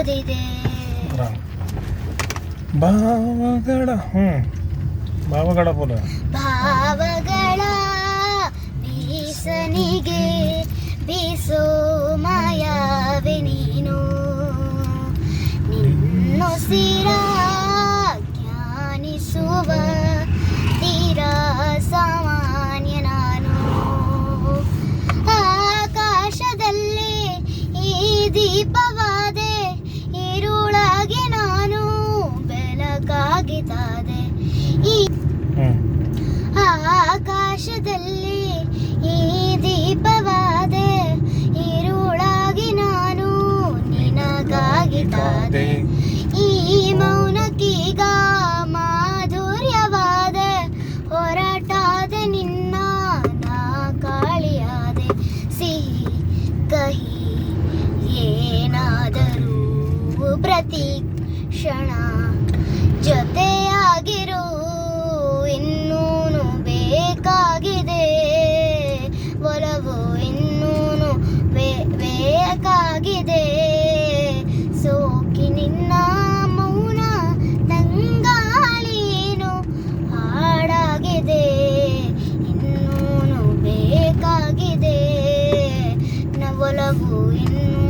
ಓದಿದೆ. ಭಾವಗಳ ಭಾವಗಳ ಬೋಲ ಭಾವಗಳ ಬೀಸನಿಗೆ ಬೀಸೋ ಮಾಯಾವೆ ನೀನು, ನಿನ್ನೊಸಿರ ಜ್ಞಾನಿಸುವ ತೀರ ಸಾಮಾನ್ಯ ನಾನು. ಆಕಾಶದಲ್ಲಿ ಈ ದೀಪವಾದೆ, ഇരുಳಾಗಿ ನಾನು ಬೆಳಕಾಗಿದ್ದಾದೆ. ಈ ಆಕಾಶದಲ್ಲಿ ಈ ದೀಪವಾದೆ, ഇരുಳಾಗಿ ನಾನು ನಿನಗಾಗಿದ್ದಾದೆ. ಈ ಮೌನಕ್ಕೀಗ ಮಾಧುರ್ಯವಾದೆ, ಹೊರಟಾದೆ ನಿನ್ನ ನಾ ಕಾಳಿಯಾದೆ. ಸಿಹಿ ಕಹಿ ಏನಾದರೂ ಪ್ರತಿ ಕ್ಷಣ ಜೊತೆಯಾಗಿರು, ಇನ್ನೂನು ಬೇಕಾಗಿದೆ ಒಲವು, ಇನ್ನೂನು ಬೇಕಾಗಿದೆ. ಸೋಕಿ ನಿನ್ನ ಮೌನ ತಂಗಾಳೀನು ಹಾಡಾಗಿದೆ, ಇನ್ನೂನು ಬೇಕಾಗಿದೆ ಒಲವು, ಇನ್ನೂ